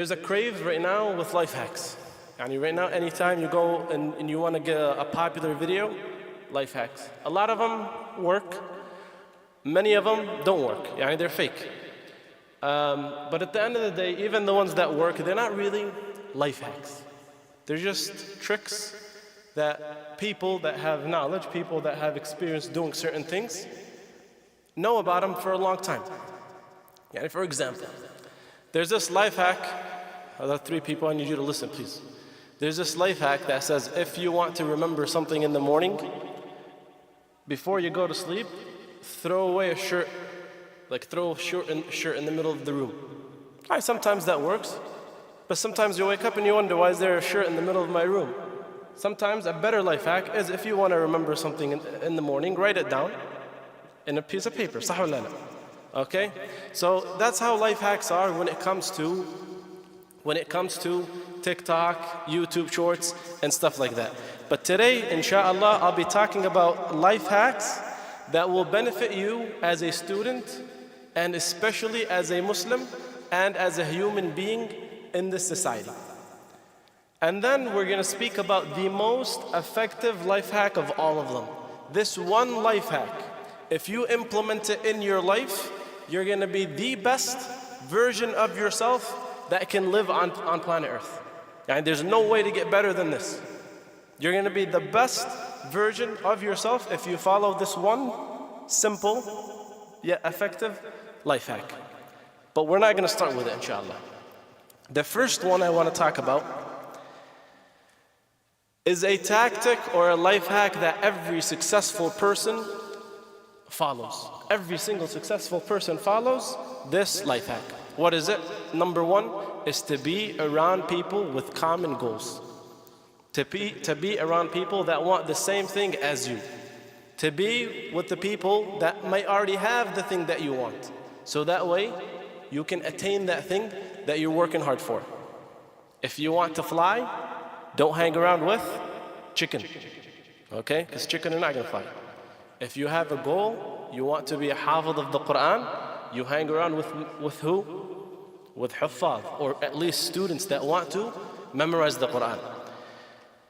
There's a crave right now with life hacks. Right now, anytime you go and you want to get a popular video, life hacks. A lot of them work. Many of them don't work. They're fake. But at the end of the day, even the ones that work, they're not really life hacks. They're just tricks that people that have knowledge, people that have experience doing certain things, know about them for a long time. For example, there's this life hack. There are 3 people, I need you to listen, please. There's this life hack that says if you want to remember something in the morning, before you go to sleep, throw away a shirt. Throw a shirt in the middle of the room. Sometimes that works, but sometimes you wake up and you wonder, why is there a shirt in the middle of my room? Sometimes a better life hack is if you want to remember something in the morning, write it down in a piece of paper. Sah wa la? Okay? So that's how life hacks are when it comes to TikTok, YouTube shorts, and stuff like that. But today, inshallah, I'll be talking about life hacks that will benefit you as a student and especially as a Muslim and as a human being in this society. And then we're going to speak about the most effective life hack of all of them. This one life hack, if you implement it in your life, you're going to be the best version of yourself that can live on planet Earth. There's no way to get better than this. You're going to be the best version of yourself if you follow this one simple yet effective life hack. But we're not going to start with it, inshallah. The first one I want to talk about is a tactic or a life hack that every successful person follows. Every single successful person follows this life hack. What is it? Number 1 is to be around people with common goals. To be around people that want the same thing as you. To be with the people that might already have the thing that you want. So that way, you can attain that thing that you're working hard for. If you want to fly, don't hang around with chicken. Okay? Because chicken are not going to fly. If you have a goal, you want to be a hafiz of the Quran, you hang around with who? With huffaz, or at least students that want to memorize the Quran.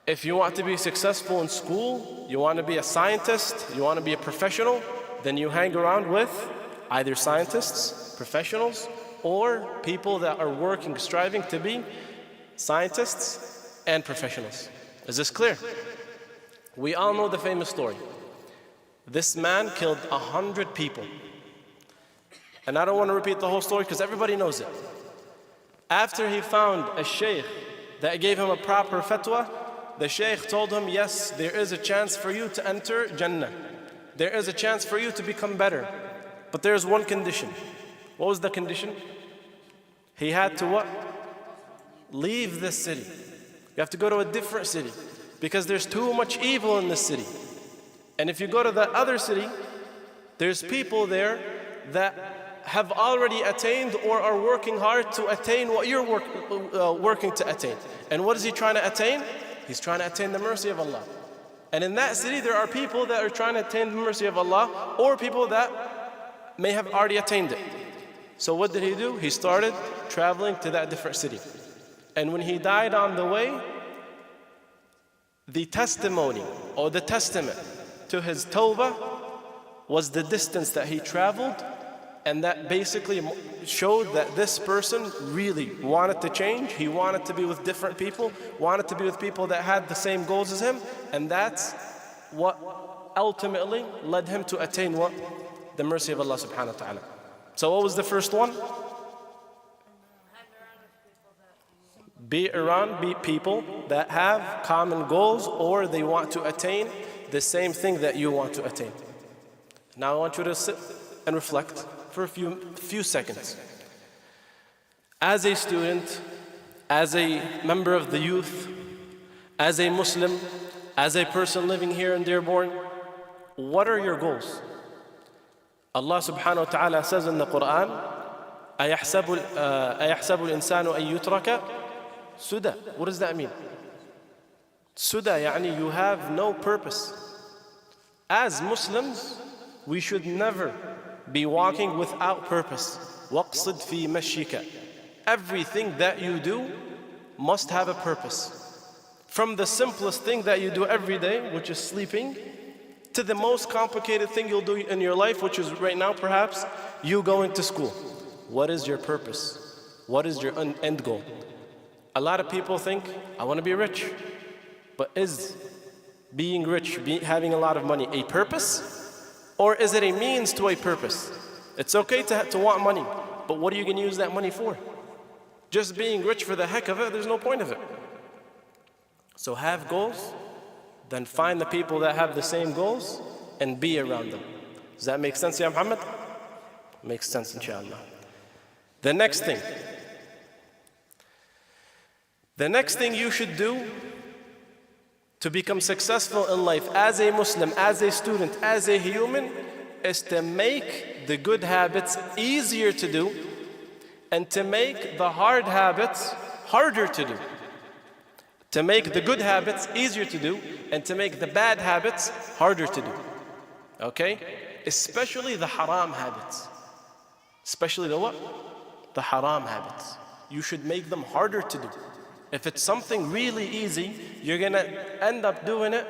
If you want to be successful in school, you want to be a scientist, you want to be a professional, then you hang around with either scientists, professionals, or people that are working, striving to be scientists and professionals. Is this clear? We all know the famous story. This man killed 100 people. And I don't want to repeat the whole story because everybody knows it. After he found a sheikh that gave him a proper fatwa, the sheikh told him, yes, there is a chance for you to enter Jannah. There is a chance for you to become better. But there's one condition. What was the condition? He had to what? Leave this city. You have to go to a different city because there's too much evil in this city. And if you go to that other city, there's people there that have already attained or are working hard to attain what you're working to attain. And what is he trying to attain? He's trying to attain the mercy of Allah. And in that city, there are people that are trying to attain the mercy of Allah, or people that may have already attained it. So what did he do? He started traveling to that different city. And when he died on the way, the testimony or the testament to his tawbah was the distance that he traveled, and that basically showed that this person really wanted to change. He wanted to be with different people, wanted to be with people that had the same goals as him, and that's what ultimately led him to attain what? The mercy of Allah subhanahu wa ta'ala. So what was the first one? Be around people that have common goals, or they want to attain the same thing that you want to attain. Now I want you to sit and reflect for a few seconds. As a student, as a member of the youth, as a Muslim, as a person living here in Dearborn, what are your goals? Allah subhanahu wa ta'ala says in the Quran, أَيَحْسَبُ الْإِنسَانُ أَن يُتْرَكَ سُدًى. What does that mean? Suda, yani you have no purpose. As Muslims, we should never be walking without purpose. وَقْصِدْ فِي مَشِّكَ. Everything that you do must have a purpose. From the simplest thing that you do every day, which is sleeping, to the most complicated thing you'll do in your life, which is right now perhaps you going to school. What is your purpose? What is your end goal? A lot of people think, I want to be rich. But is being rich, having a lot of money, a purpose? Or is it a means to a purpose? It's okay to want money, but what are you going to use that money for? Just being rich for the heck of it, there's no point of it. So have goals, then find the people that have the same goals and be around them. Does that make sense, Ya Muhammad? Makes sense, inshallah. The next thing you should do to become successful in life as a Muslim, as a student, as a human, is to make the good habits easier to do and to make the hard habits harder to do. To make the good habits easier to do and to make the bad habits harder to do. Okay? Especially the haram habits. Especially the what? The haram habits. You should make them harder to do. If it's something really easy, you're gonna end up doing it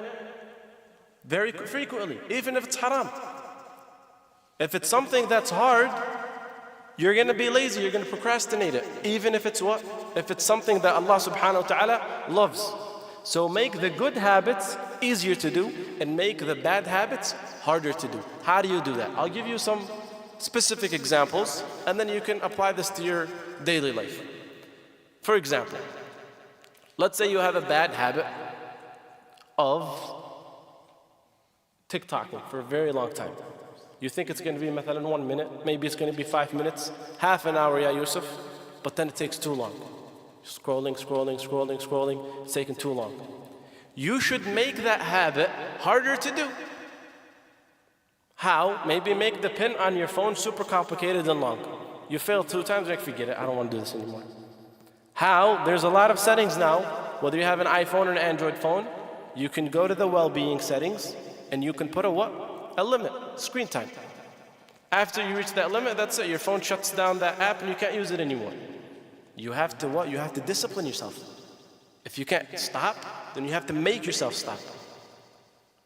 very frequently, even if it's haram. If it's something that's hard, you're gonna be lazy, you're gonna procrastinate it, even if it's what? If it's something that Allah subhanahu wa ta'ala loves. So make the good habits easier to do and make the bad habits harder to do. How do you do that? I'll give you some specific examples and then you can apply this to your daily life. For example, let's say you have a bad habit of TikToking for a very long time. You think it's going to be مثلا 1 minute, maybe it's going to be 5 minutes, half an hour, Ya Yusuf, but then it takes too long. Scrolling, it's taking too long. You should make that habit harder to do. How? Maybe make the pin on your phone super complicated and long. You fail 2 times, like forget it, I don't want to do this anymore. How? There's a lot of settings now. Whether you have an iPhone or an Android phone, you can go to the well-being settings and you can put a what? A limit, screen time. After you reach that limit, that's it. Your phone shuts down that app and you can't use it anymore. You have to what? You have to discipline yourself. If you can't stop, then you have to make yourself stop.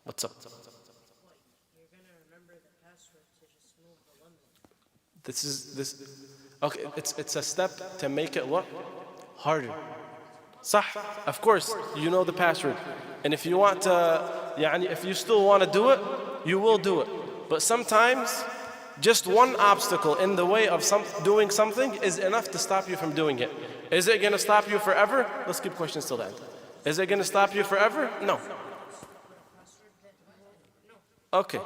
What's up? You're going to remember the password to just move the limit. Okay, it's a step to make it what? Harder. Sah, of course, you know the password. And if you want to, if you still want to do it, you will do it. But sometimes, just one obstacle in the way of doing something is enough to stop you from doing it. Is it going to stop you forever? Let's keep questions till then. Is it going to stop you forever? No. Okay.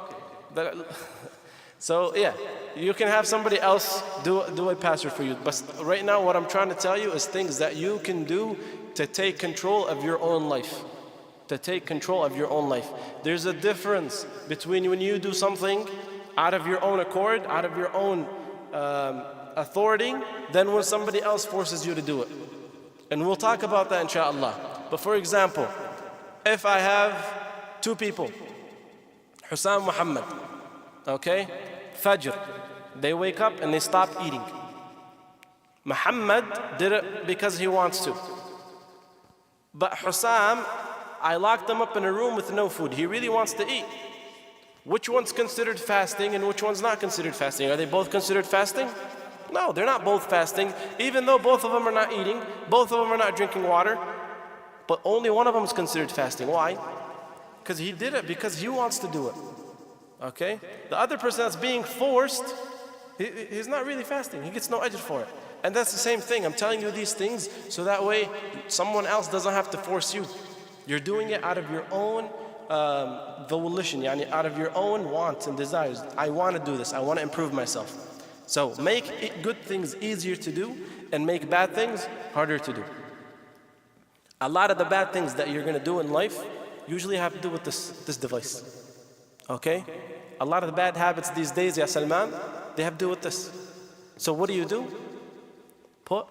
So yeah, you can have somebody else do a password for you. But right now what I'm trying to tell you is things that you can do to take control of your own life. To take control of your own life. There's a difference between when you do something out of your own accord, out of your own authority, than when somebody else forces you to do it. And we'll talk about that inshallah. But for example, if I have 2 people, Hussam, Muhammad, okay, Fajr, they wake up and they stop eating. Muhammad did it because he wants to. But Hussam, I locked them up in a room with no food. He really wants to eat. Which one's considered fasting and which one's not considered fasting? Are they both considered fasting? No, they're not both fasting. Even though both of them are not eating, both of them are not drinking water, but only one of them is considered fasting. Why? Because he did it because he wants to do it. Okay? The other person that's being forced, he's not really fasting. He gets no ajr for it. And that's the same thing. I'm telling you these things so that way someone else doesn't have to force you. You're doing it out of your own volition, out of your own wants and desires. I want to do this. I want to improve myself. So make good things easier to do and make bad things harder to do. A lot of the bad things that you're going to do in life usually have to do with this device. Okay? A lot of the bad habits these days, Ya Salman, they have to do with this. So what do? Put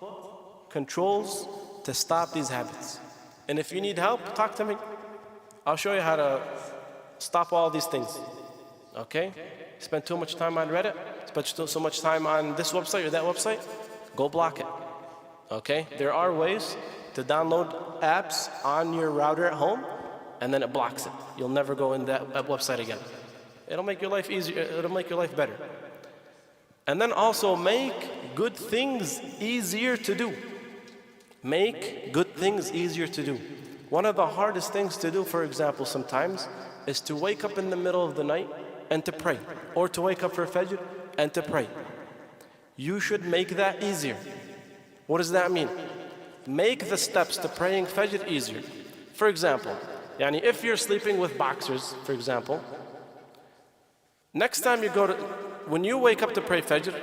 controls to stop these habits. And if you need help, talk to me. I'll show you how to stop all these things. Okay? Spend too much time on Reddit, spend so much time on this website or that website, go block it. Okay? There are ways to download apps on your router at home, and then it blocks it. You'll never go in that website again. It'll make your life easier, it'll make your life better. And then also make good things easier to do. Make good things easier to do. One of the hardest things to do, for example, sometimes, is to wake up in the middle of the night and to pray. Or to wake up for Fajr and to pray. You should make that easier. What does that mean? Make the steps to praying Fajr easier. For example, if you're sleeping with boxers, for example, next time you go to, when you wake up to pray Fajr,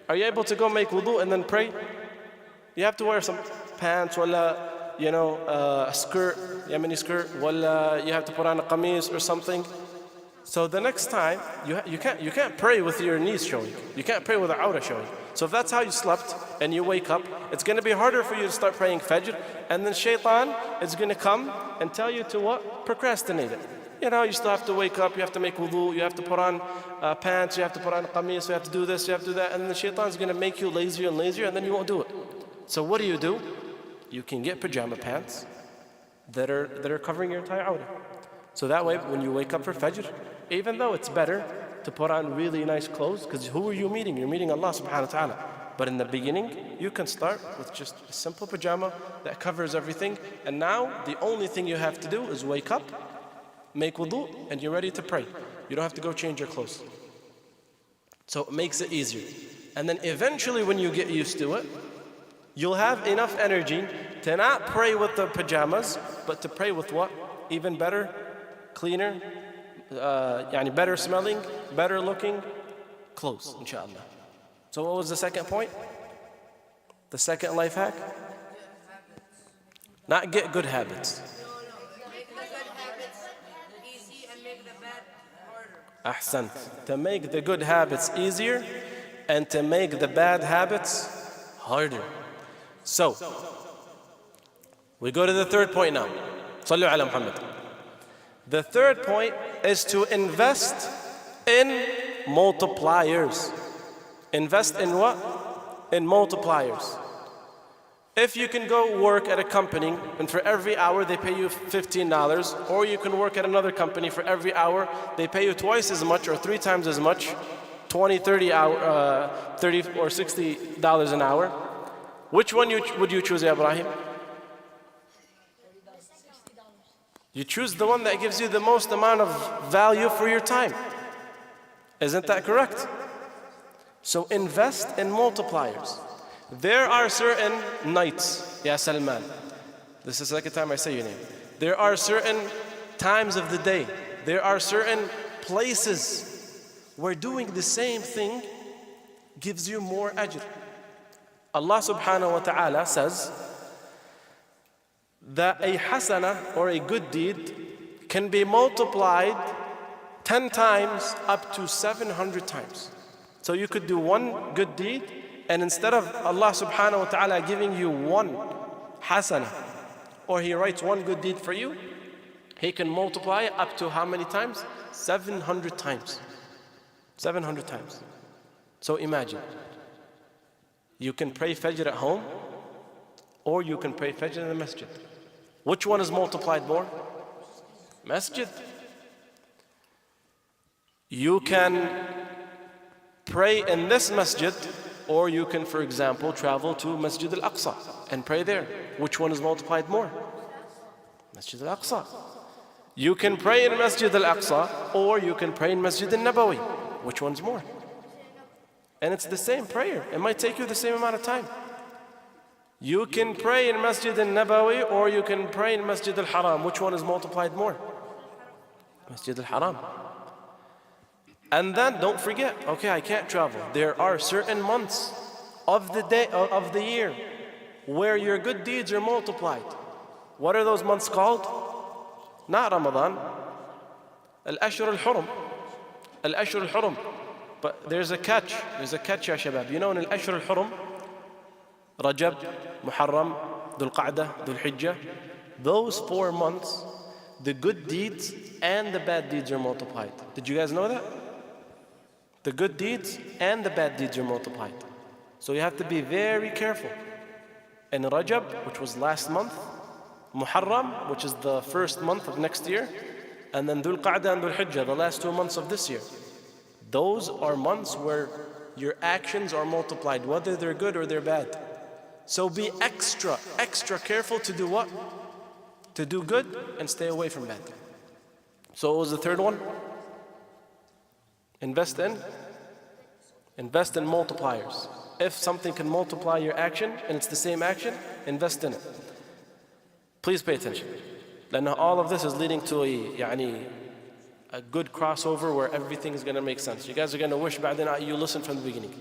are you able to go make wudu and then pray? You have to wear some pants, wala, a skirt, Yemeni skirt, wala, you have to put on a qamis or something. So the next time, you can't pray with your knees showing. You can't pray with the awrah showing. So if that's how you slept and you wake up, it's going to be harder for you to start praying Fajr, and then shaitan is going to come and tell you to what? Procrastinate it. You still have to wake up, you have to make wudu, you have to put on pants, you have to put on a qamis, you have to do this, you have to do that, and then the shaitan is going to make you lazier and lazier, and then you won't do it. So what do? You can get pajama pants that are covering your entire awrah. So that way, when you wake up for Fajr, even though it's better to put on really nice clothes, because who are you meeting? You're meeting Allah subhanahu wa ta'ala. But in the beginning, you can start with just a simple pajama that covers everything. And now, the only thing you have to do is wake up, make wudu, and you're ready to pray. You don't have to go change your clothes. So it makes it easier. And then eventually, when you get used to it, you'll have enough energy to not pray with the pajamas, but to pray with what? Even better, cleaner, better smelling, better looking clothes, inshallah. So what was the second point? The second life hack? Not get good habits. Make the good habits easy and make the bad harder. Ahsant. To make the good habits easier and to make the bad habits harder. So, we go to the third point now. Sallu ala Muhammad. The third point is to invest in multipliers. Invest in what? In multipliers. If you can go work at a company and for every hour they pay you $15, or you can work at another company for every hour they pay you twice as much or 3 times as much, $20, $30 or $60 an hour, which one would you choose, Ya Ibrahim? You choose the one that gives you the most amount of value for your time. Isn't that correct? So invest in multipliers. There are certain nights, Ya Salman. This is the second time I say your name. There are certain times of the day. There are certain places where doing the same thing gives you more ajr. Allah subhanahu wa ta'ala says that a hasana or a good deed can be multiplied 10 times up to 700 times. So you could do one good deed, and instead of Allah subhanahu wa ta'ala giving you one hasana, or He writes one good deed for you, He can multiply it up to how many times? 700 times. 700 times. So imagine, you can pray Fajr at home, or you can pray Fajr in the masjid. Which one is multiplied more? Masjid. You can pray in this masjid, or you can, for example, travel to Masjid al-Aqsa and pray there. Which one is multiplied more? Masjid al-Aqsa. You can pray in Masjid al-Aqsa, or you can pray in Masjid al-Nabawi. Which one's more? And it's the same prayer. It might take you the same amount of time. You can pray in Masjid al-Nabawi, or you can pray in Masjid al-Haram. Which one is multiplied more? Masjid al-Haram. And then don't forget, okay, I can't travel. There are certain months of the day, of the year, where your good deeds are multiplied. What are those months called? Not Ramadan. Al-Ashur al-Hurum. Al-Ashur al-Hurum. But there's a catch. There's a catch, ya Shabab. You know, in Al-Ashur al-Hurum, Rajab, Muharram, Dhul Qa'dah, Dhul Hijjah, those 4 months, the good deeds and the bad deeds are multiplied. Did you guys know that? The good deeds and the bad deeds are multiplied. So you have to be very careful. in Rajab, which was last month, Muharram, which is the first month of next year, and then Dhul Qa'dah and Dhul Hijjah, the last 2 months of this year. Those are months where your actions are multiplied, whether they're good or they're bad. So be extra careful to do what? To do good and stay away from bad. So what was the third one? Invest in multipliers. If something can multiply your action and it's the same action, invest in it. Please pay attention. Then all of this is leading to a good crossover where everything is going to make sense. You guys are going to wish you listen from the beginning.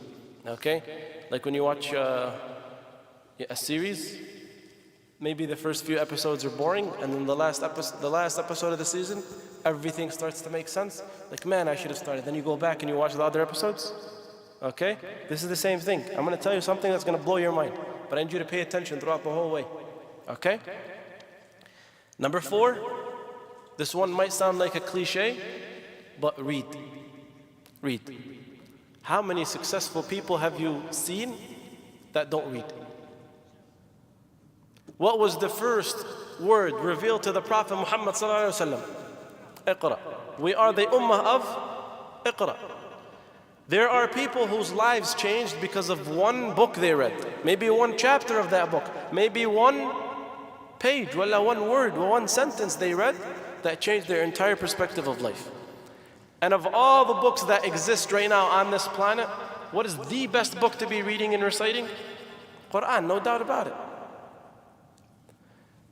Okay? Like when you watch a series, maybe the first few episodes are boring, and then the last episode of the season, everything starts to make sense. Like, man, I should have started. Then you go back and you watch the other episodes. Okay? This is the same thing. I'm going to tell you something that's going to blow your mind, but I need you to pay attention throughout the whole way. Okay? Number 4, this one might sound like a cliche, but read. Read. How many successful people have you seen that don't read? What was the first word revealed to the Prophet Muhammad sallallahu alaihi wasallam? Iqra. We are the ummah of Iqra. There are people whose lives changed because of one book they read. Maybe one chapter of that book. Maybe one page, one word, one sentence they read that changed their entire perspective of life. And of all the books that exist right now on this planet, what is the best book to be reading and reciting? Quran, no doubt about it.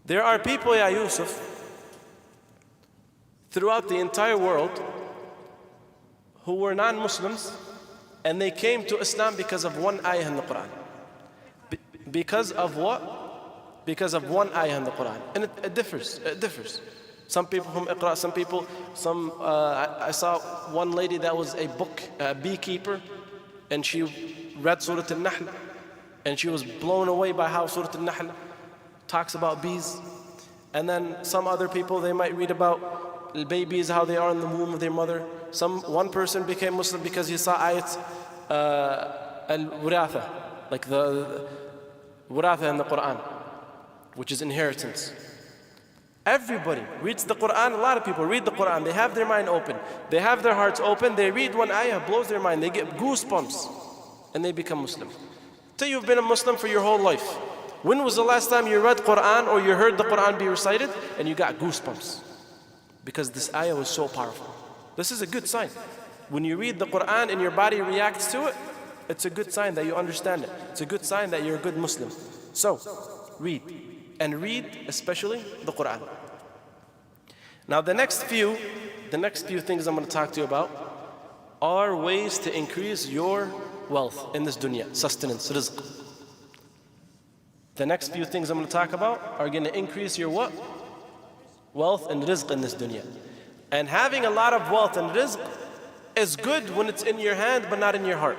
There are people, Ya Yusuf, throughout the entire world who were non-Muslims, and they came to Islam because of one ayah in the Quran. Because of what? Because of one ayah in the Quran. And it differs. Some people from Iqra, I saw one lady that was a beekeeper, and she read Surah Al-Nahl, and she was blown away by how Surah Al-Nahl talks about bees. And then some other people, they might read about babies, how they are in the womb of their mother. One person became Muslim because he saw ayat al-wuratha, like the wuratha in the Quran, which is inheritance. Everybody reads the Quran. A lot of people read the Quran. They have their mind open. They have their hearts open. They read one ayah, blows their mind. They get goosebumps, and they become Muslim. Till you've been a Muslim for your whole life. When was the last time you read Quran or you heard the Quran be recited and you got goosebumps? Because this ayah was so powerful. This is a good sign. When you read the Quran and your body reacts to it, it's a good sign that you understand it. It's a good sign that you're a good Muslim. So, read. And read especially the Quran. Now the next few things I'm going to talk to you about are ways to increase your wealth in this dunya, sustenance, rizq. The next few things I'm going to talk about are going to increase your what? Wealth and rizq in this dunya. And having a lot of wealth and rizq is good when it's in your hand but not in your heart.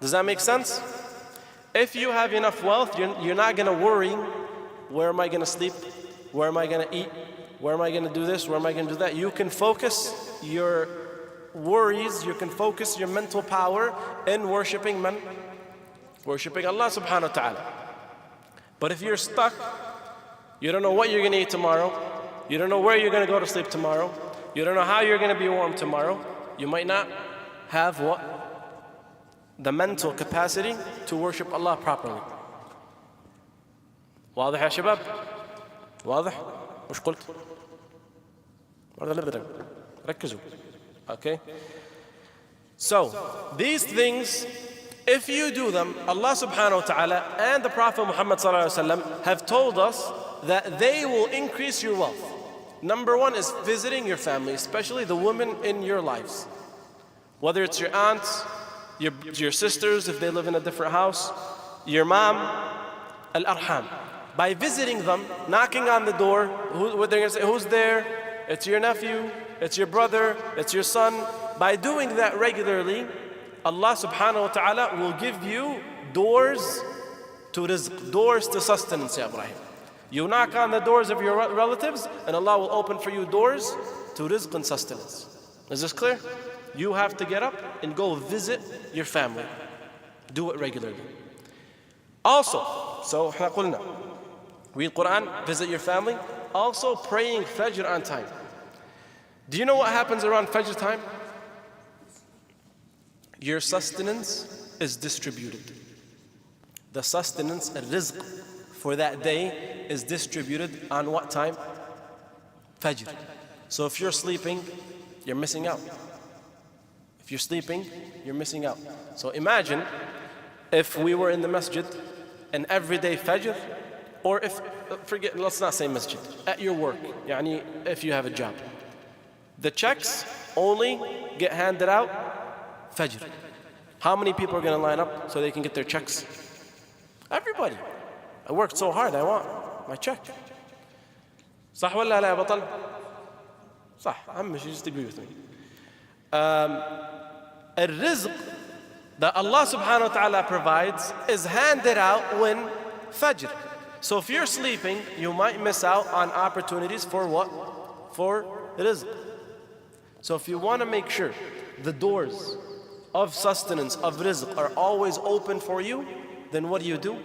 Does that make sense? If you have enough wealth, you're not going to worry, where am I going to sleep? Where am I going to eat? Where am I going to do this? Where am I going to do that? You can focus your worries, you can focus your mental power in worshiping Allah subhanahu wa ta'ala. But if you're stuck, you don't know what you're going to eat tomorrow, you don't know where you're going to go to sleep tomorrow, you don't know how you're going to be warm tomorrow, you might not have what? The mental capacity to worship Allah properly. واضح يا شباب؟ واضح؟ وش قلت؟ ركزوا. Okay? So, these things, if you do them, Allah subhanahu wa ta'ala and the Prophet Muhammad sallallahu alaihi wasallam have told us that they will increase your wealth. Number 1 is visiting your family, especially the women in your lives. Whether it's your aunts, your sisters if they live in a different house, your mom, al-arham. By visiting them, knocking on the door, what they're going to say, who's there? It's your nephew, it's your brother, it's your son. By doing that regularly, Allah subhanahu wa ta'ala will give you doors to rizq, doors to sustenance, Ya Ibrahim. You knock on the doors of your relatives, and Allah will open for you doors to rizq and sustenance. Is this clear? You have to get up and go visit your family. Do it regularly. Also, So احنا قلنا, read Quran, visit your family, also praying Fajr on time. Do you know what happens around Fajr time? Your sustenance is distributed. The sustenance, rizq, for that day is distributed on what time? Fajr. So if you're sleeping, you're missing out. If you're sleeping, you're missing out. So imagine if we were in the masjid and every day Fajr, or if, let's not say masjid, at your work, yani if you have a job. The checks only get handed out Fajr. How many people are going to line up so they can get their checks? Everybody. I worked so hard, I want my check. صح ولا لا يا بطل؟ صح, عمي, she just agree with me. الرزق that Allah subhanahu wa ta'ala provides is handed out when Fajr. So if you're sleeping, you might miss out on opportunities for what? For rizq. So if you want to make sure the doors of sustenance, of rizq are always open for you, then what do?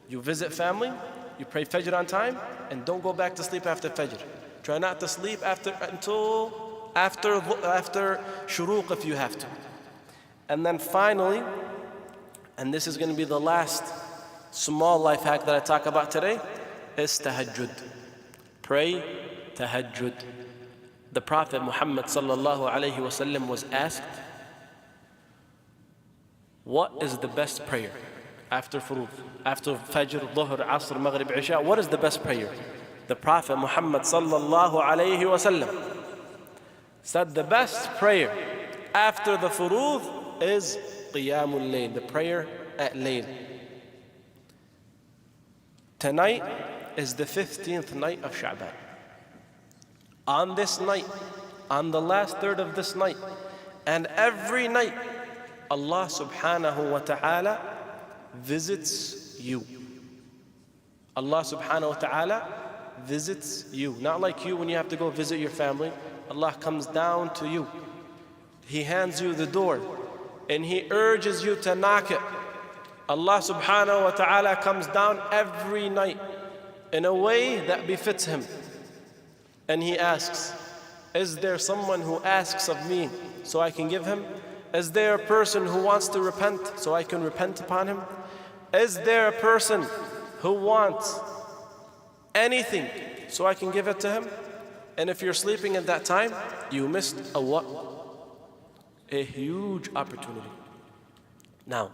You visit family, you pray Fajr on time, and don't go back to sleep after Fajr. Try not to sleep until after shuruq if you have to. And then finally, and this is going to be the last small life hack that I talk about today, is tahajjud. Pray tahajjud. The Prophet Muhammad sallallahu alayhi wasallam was asked, what is the best prayer after furud? After Fajr, Dhuhr, Asr, Maghrib, Isha, what is the best prayer? The Prophet Muhammad sallallahu alayhi wasallam said the best prayer after the furud is Qiyamul Layl, the prayer at Layl. Tonight is the 15th night of Shabab. On this night, on the last third of this night, and every night, Allah subhanahu wa ta'ala visits you. Allah subhanahu wa ta'ala visits you. Not like you when you have to go visit your family. Allah comes down to you. He hands you the door and He urges you to knock it. Allah subhanahu wa ta'ala comes down every night in a way that befits Him. And He asks, is there someone who asks of me so I can give him? Is there a person who wants to repent so I can repent upon him? Is there a person who wants anything so I can give it to him? And if you're sleeping at that time, you missed a what? A huge opportunity. Now,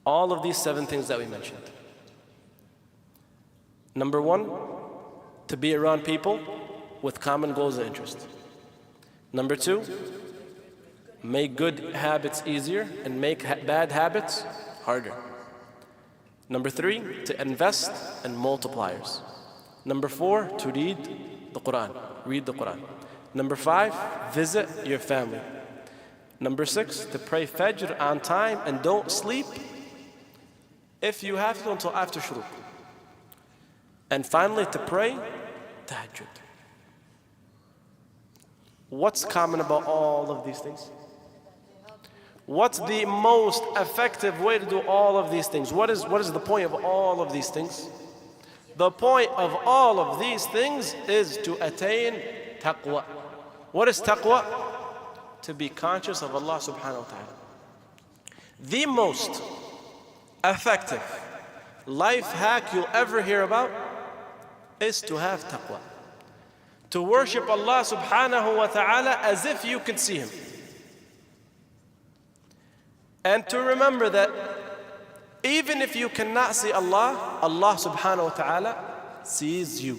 all of these 7 things that we mentioned. Number 1, to be around people with common goals and interests. Number 2, make good habits easier and make bad habits harder. Number 3, to invest in multipliers. Number 4, to read the Quran. Read the Quran. Number 5, visit your family. Number 6, to pray Fajr on time and don't sleep if you have to until after shuruq. And finally, to pray tahajjud. What's common about all of these things? What's the most effective way to do all of these things? What is the point of all of these things? The point of all of these things is to attain taqwa. What is taqwa? To be conscious of Allah subhanahu wa ta'ala. The most effective life hack you'll ever hear about is to have taqwa. To worship Allah subhanahu wa ta'ala as if you can see Him. And to remember that even if you cannot see Allah, Allah subhanahu wa ta'ala sees you.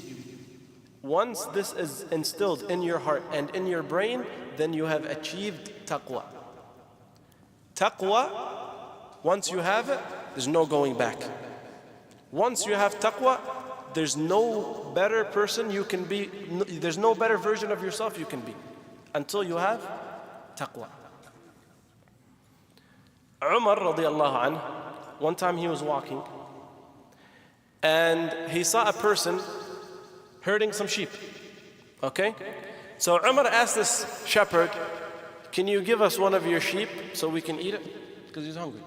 Once this is instilled in your heart and in your brain, then you have achieved taqwa. Taqwa, once you have it, there's no going back. Once you have taqwa, there's no better person you can be, there's no better version of yourself you can be until you have taqwa. Umar radiallahu anhu, one time he was walking and he saw a person herding some sheep. Okay? So Umar asked this shepherd, can you give us one of your sheep so we can eat it? Because he's hungry.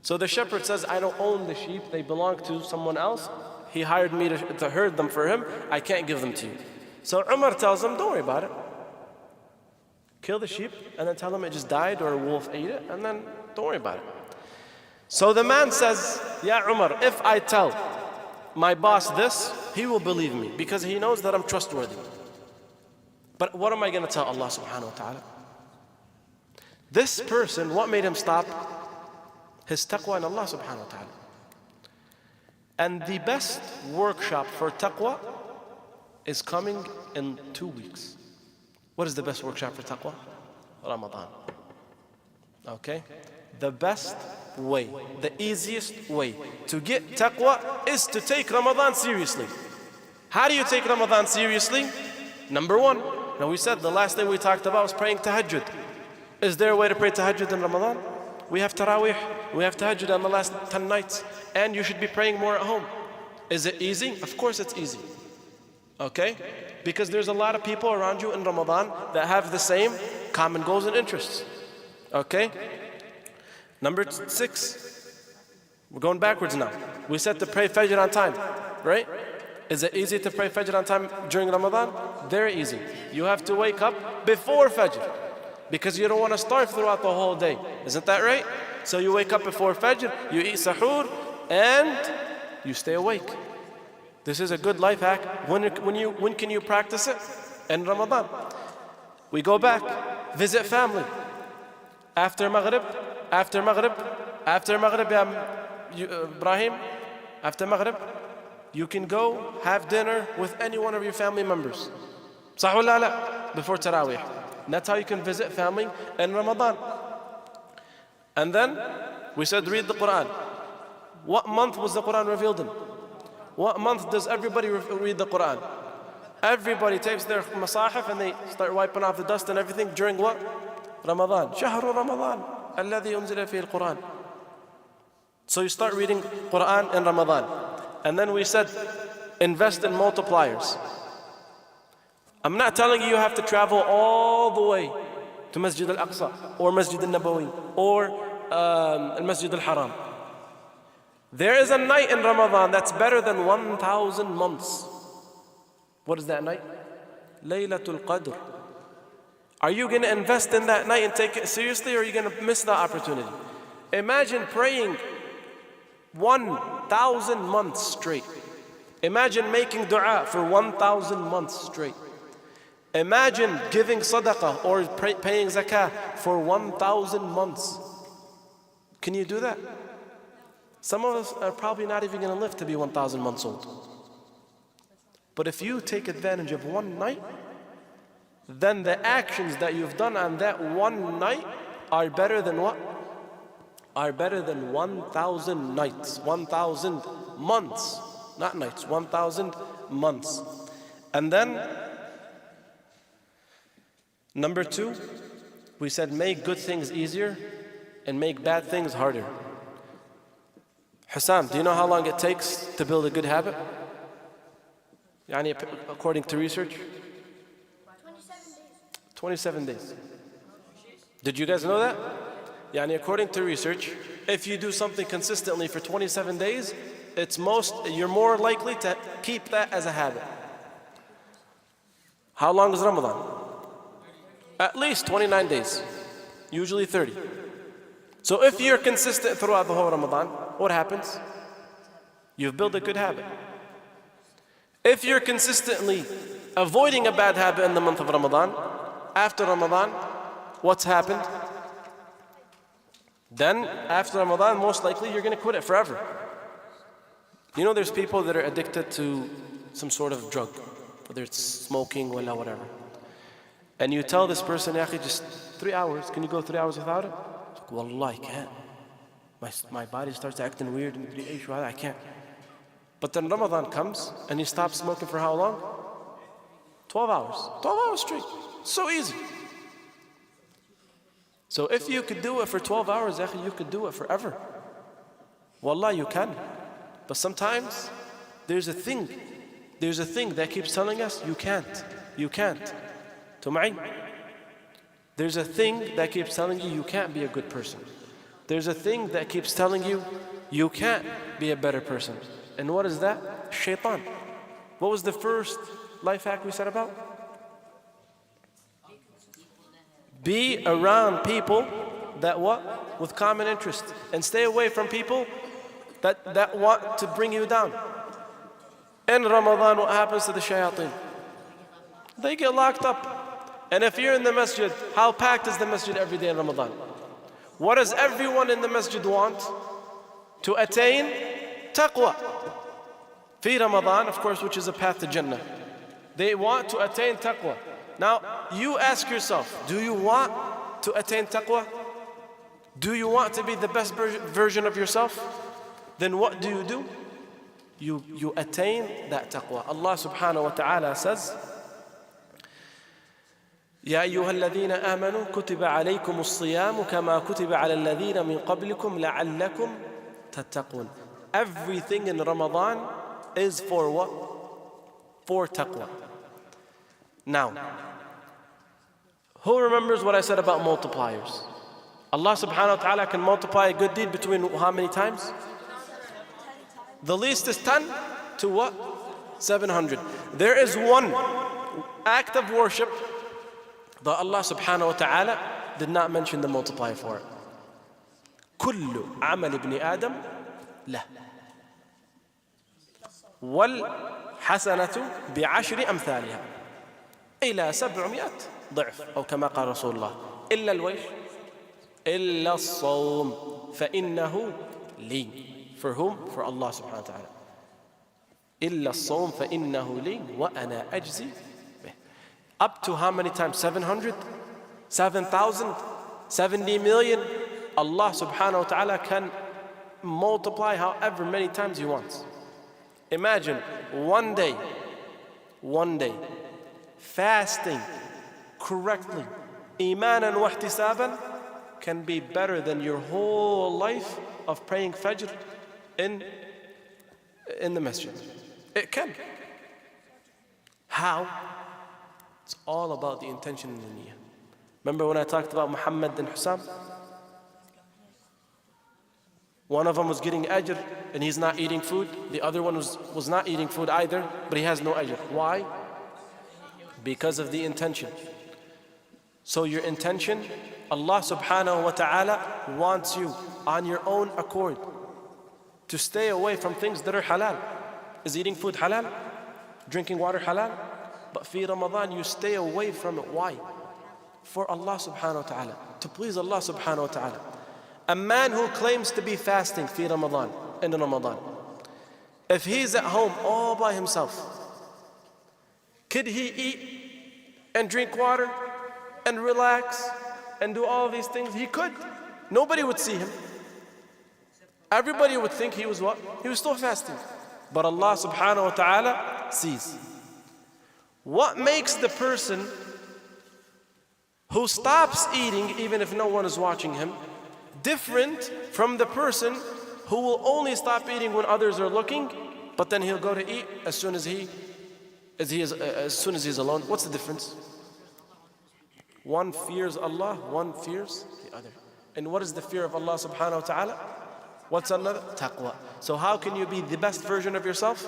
So the shepherd says, I don't own the sheep, they belong to someone else. He hired me to herd them for him, I can't give them to you. So Umar tells him, don't worry about it. Kill the sheep and then tell him it just died or a wolf ate it, and then don't worry about it. So the man says, Ya Umar, if I tell my boss this, he will believe me because he knows that I'm trustworthy. But what am I going to tell Allah subhanahu wa ta'ala? This person, what made him stop? His taqwa in Allah subhanahu wa ta'ala. And the best workshop for taqwa is coming in 2 weeks. What is the best workshop for taqwa? Ramadan. Okay? The best way, the easiest way to get taqwa is to take Ramadan seriously. How do you take Ramadan seriously? Number one, now we said the last thing we talked about was praying tahajjud. Is there a way to pray tahajjud in Ramadan? We have tarawih, we have tahajjud on the last 10 nights, and you should be praying more at home. Is it easy? Of course it's easy. Okay? Because there's a lot of people around you in Ramadan that have the same common goals and interests. Okay? Number 6. We're going backwards now. We said to pray Fajr on time, right? Is it easy to pray Fajr on time during Ramadan? Very easy. You have to wake up before Fajr because you don't want to starve throughout the whole day. Isn't that right? So you wake up before Fajr, you eat sahur, and you stay awake. This is a good life hack. When can you practice it? In Ramadan. We go back, visit family. After Maghrib, Ibrahim, after Maghrib, you can go have dinner with any one of your family members. Sah wala la? Before Taraweeh. That's how you can visit family in Ramadan. And then we said read the Quran. What month was the Quran revealed in? What month does everybody read the Quran? Everybody takes their masahif and they start wiping off the dust and everything during what? Ramadan. Shahru Ramadan. Alladhi unzila fihi al-Quran. So you start reading Quran in Ramadan. And then we said, invest in multipliers. I'm not telling you have to travel all the way to Masjid al-Aqsa or Masjid al-Nabawi or Masjid al-Haram. There is a night in Ramadan that's better than 1,000 months. What is that night? Laylatul Qadr. Are you going to invest in that night and take it seriously, or are you going to miss the opportunity? Imagine praying 1,000 months straight. Imagine making dua for 1,000 months straight. Imagine giving sadaqah or paying zakah for 1,000 months. Can you do that? Some of us are probably not even going to live to be 1,000 months old. But if you take advantage of one night, then the actions that you've done on that one night are better than what? Are better than 1,000 nights, 1,000 months, not nights, 1,000 months. And then, number 2, we said make good things easier and make bad things harder. Hussam, do you know how long it takes to build a good habit? According to research? 27 days. Did you guys know that? According to research, if you do something consistently for 27 days, you're more likely to keep that as a habit. How long is Ramadan? At least 29 days, usually 30. So if you're consistent throughout the whole Ramadan, what happens? You've built a good habit. If you're consistently avoiding a bad habit in the month of Ramadan, after Ramadan, what's happened? Then, after Ramadan, most likely you're going to quit it forever. There's people that are addicted to some sort of drug, whether it's smoking or whatever. And you tell this person, just 3 hours, can you go 3 hours without it? It's like, Wallah, I can't. My body starts acting weird, and I can't. But then Ramadan comes, and you stop smoking for how long? 12 hours. 12 hours straight. So easy. So if you could do it for 12 hours, you could do it forever. Wallah, you can. But sometimes there's a thing that keeps telling us you can't. You can't. There's a thing that keeps telling you can't be a good person. There's a thing that keeps telling you, you can't be a better person. And what is that? Shaitan. What was the first life hack we said about? Be around people that what? With common interest. And stay away from people that want to bring you down. In Ramadan, what happens to the shayateen? They get locked up. And if you're in the masjid, how packed is the masjid every day in Ramadan? What does everyone in the masjid want? To attain taqwa. Fi Ramadan, of course, which is a path to Jannah. They want to attain taqwa. Now, you ask yourself, do you want to attain taqwa? Do you want to be the best version of yourself? Then what do? You attain that taqwa. Allah subhanahu wa ta'ala says, يا أيها الذين آمنوا كتب عليكم الصيام كما كتب على الذين من قبلكم لعلكم تتقون. Everything in Ramadan is for what? For taqwa. Now, who remembers what I said about multipliers? Allah subhanahu wa ta'ala can multiply a good deed between how many times? The least is 10 to what? 700. There is one act of worship that Allah subhanahu wa ta'ala did not mention the multiplier for it. كل عمل ابن آدم له والحسنة بعشر أمثالها إلى 700 ضعف أو كما قال رسول الله إلا الويش إلا الصوم فإنه لي. For whom? For Allah subhanahu wa ta'ala. إلا الصوم فإنه لي وأنا أجزي به. Up to how many times? 700? 7,000? 70 million? Allah subhanahu wa ta'ala can multiply however many times He wants. Imagine one day, fasting correctly, imanan wa ihtisaban, can be better than your whole life of praying Fajr in the masjid. It can. How? It's all about the intention and the niyyah. Remember when I talked about Muhammad and Hussam? One of them was getting ajr and he's not eating food. The other one was not eating food either, but he has no ajr. Why? Because of the intention. So your intention, Allah subhanahu wa ta'ala wants you on your own accord to stay away from things that are halal. Is eating food halal? Drinking water halal? But fi Ramadan you stay away from it. Why? For Allah subhanahu wa ta'ala. To please Allah subhanahu wa ta'ala. A man who claims to be fasting fi Ramadan, in Ramadan, if he's at home all by himself, could he eat and drink water and relax and do all these things? He could. Nobody would see him. Everybody would think he was what? He was still fasting. But Allah subhanahu wa ta'ala sees. What makes the person who stops eating even if no one is watching him different from the person who will only stop eating when others are looking, but then he'll go to eat as soon as he's alone? What's the difference? One fears Allah, one fears the other. And what is the fear of Allah subhanahu wa ta'ala? What's another? Taqwa. So how can you be the best version of yourself?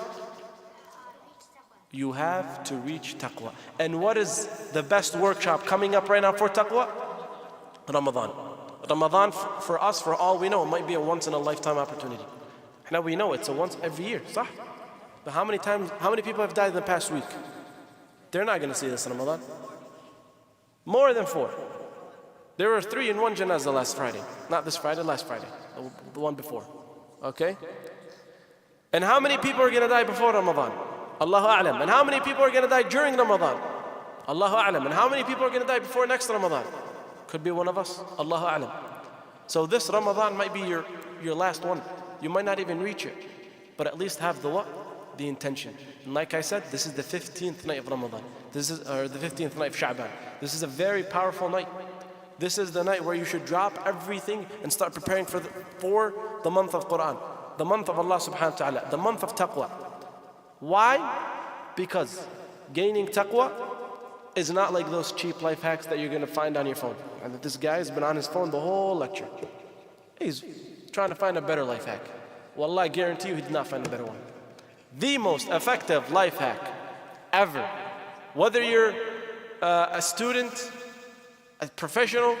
You have to reach taqwa. And what is the best workshop coming up right now for taqwa? Ramadan. Ramadan for us, for all we know, it might be a once in a lifetime opportunity. Now we know it's a once every year, صح? But how many people have died in the past week? They're not going to see this in Ramadan. More than 4. There were 3 in one janazah last Friday. Not this Friday, last Friday. The one before. Okay? And how many people are going to die before Ramadan? Allahu A'lam. And how many people are going to die during Ramadan? Allahu A'lam. And how many people are going to die before next Ramadan? Could be one of us. Allahu A'lam. So this Ramadan might be your last one. You might not even reach it. But at least have the what? The intention. And like I said, this is the 15th night of Ramadan. The 15th night of Shabab. This is a very powerful night. This is the night where you should drop everything and start preparing for the month of Quran, the month of Allah subhanahu wa ta'ala, the month of taqwa. Why? Because gaining taqwa is not like those cheap life hacks that you're going to find on your phone. And this guy has been on his phone the whole lecture. He's trying to find a better life hack. Wallah, I guarantee you he did not find a better one. The most effective life hack ever. Whether you're a student, a professional,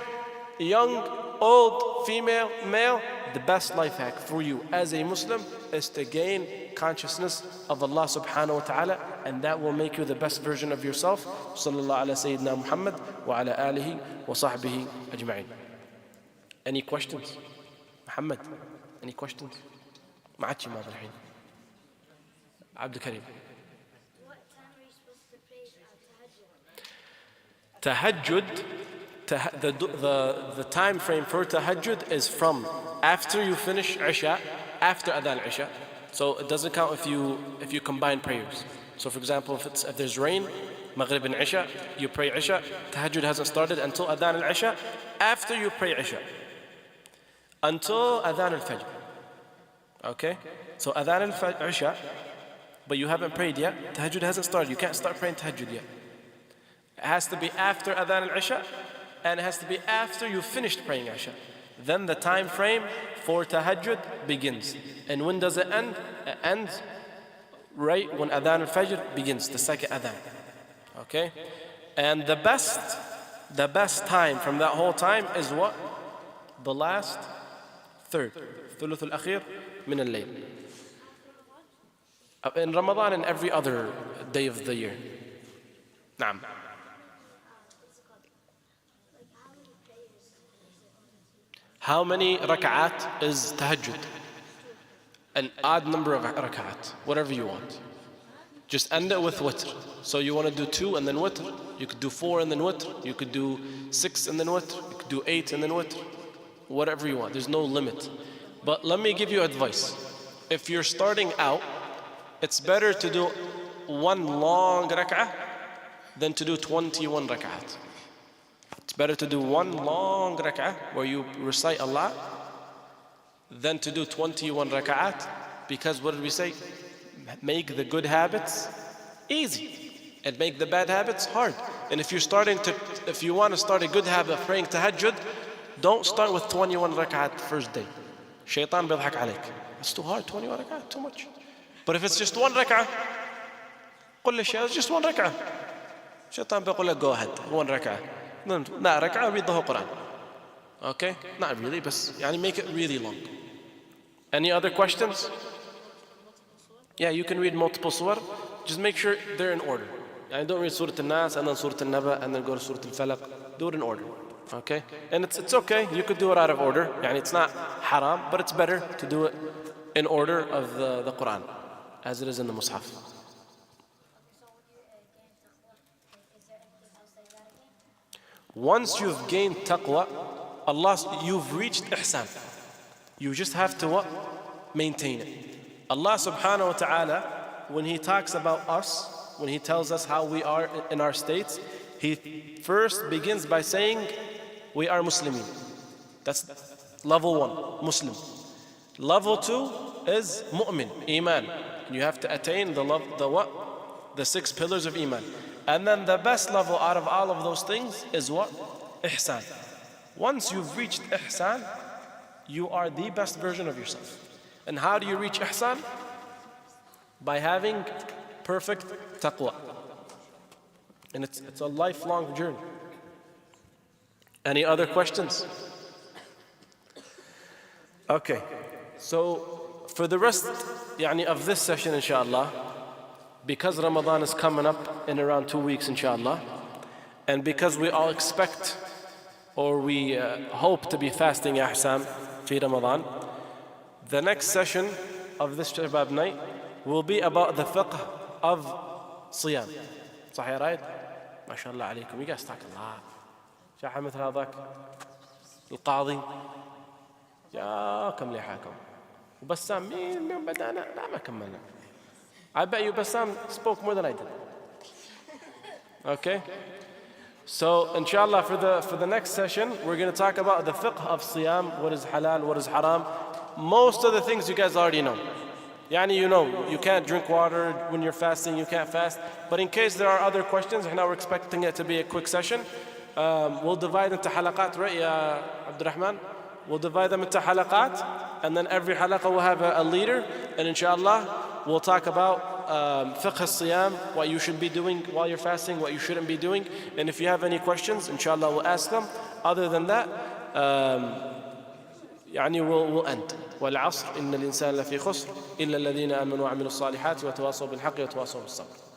young, old, female, male, the best life hack for you as a Muslim is to gain consciousness of Allah subhanahu wa ta'ala, and that will make you the best version of yourself. Sallallahu ala Sayyidina Muhammad wa ala alihi wa sahbihi ajma'in. Any questions? Muhammad, any questions? ما عادش ماذا الحين. عبد الكريم. What time are you supposed to pray tahajjud? The time frame for tahajjud is from after you finish Isha, after Adhan Isha. So it doesn't count if you combine prayers. So for example, if there's rain, Maghrib and Isha, you pray Isha, tahajjud hasn't started until Adhan al-Isha. After you pray Isha, until Adhan al-Fajr. Okay? So Adhan al-Isha, but you haven't prayed yet, tahajjud hasn't started. You can't start praying tahajjud yet. It has to be after Adhan al-Isha, and it has to be after you finished praying Isha. Then the time frame for tahajjud begins. And when does it end? It ends right when Adhan al-Fajr begins, the second Adhan. Okay? And the best time from that whole time is what? The last third. ثلث الأخير من الليل. In Ramadan and every other day of the year. نعم. How many rak'at is tahajjud? An odd number of rak'at, whatever you want. Just end it with witr. So you want to do 2 and then witr. You could do 4 and then witr. You could do 6 and then witr. You could do 8 and then witr. Whatever you want. There's no limit. But let me give you advice. If you're starting out, it's better to do 1 long rak'ah than to do 21 rak'at. It's better to do 1 long rak'ah where you recite a lot than to do 21 rak'at, because what did we say? Make the good habits easy and make the bad habits hard. And if you want to start a good habit of praying tahajjud, don't start with 21 rak'at the first day. Shaitan بيضحك عليك. It's too hard, 21 rak'at, too much. But if it's just 1 rak'ah, قل للشيء it's just 1 rak'ah. Shaitan بيقول لك go ahead, 1 rak'ah. لا ركعة read the whole Quran. Okay? Not really, but يعني make it really long. Any other questions? Yeah, you can read multiple surah. Just make sure they're in order. Yani don't read Surah Al-Nas and then Surah Al-Naba and then go to Surah Al-Falaq. Do it in order. Okay? And it's okay. You could do it out of order. Yani it's not haram, but it's better to do it in order of the Quran, as it is in the Mus'haf. Once you've gained taqwa, you've reached ihsan. You just have to what? Maintain it. Allah subhanahu wa ta'ala, when He talks about us, when He tells us how we are in our states, He first begins by saying, we are Muslimin. That's level 1, Muslim. Level 2 is mu'min, iman. You have to attain the 6 pillars of iman. And then the best level out of all of those things is what? Ihsan. Once you've reached ihsan, you are the best version of yourself. And how do you reach ihsan? By having perfect taqwa. And it's a lifelong journey. Any other questions? Okay. So for the rest of this session, inshallah, because Ramadan is coming up in around 2 weeks, inshallah, and because we all expect or we hope to be fasting Ahsam fi Ramadan, the next session of this Shabab night will be about the fiqh of Siyam. صحيح right? ما شاء الله عليكم. You guys talk a lot. شاحة مثل هذاك القاضي جاكم لحاكم وبسام مين بدأنا؟ لا ما كملنا. I bet you Bassam spoke more than I did. Okay? So, inshallah, for the next session, we're going to talk about the fiqh of siyam, what is halal, what is haram. Most of the things you guys already know. Yani, you know, you can't drink water when you're fasting, you can't fast. But in case there are other questions, now we're expecting it to be a quick session. We'll divide into halaqat, right, Ya Abdurrahman? We'll divide them into halaqat, and then every halaqa will have a leader, and inshallah we'll talk about fiqh al-siyam, what you should be doing while you're fasting, what you shouldn't be doing. And if you have any questions, inshallah we'll ask them. Other than that, we'll end. والعصر إن الإنسان لفي خسر إلا الذين آمنوا وعملوا الصالحات وتواصوا بالحق وتواصوا بالصبر.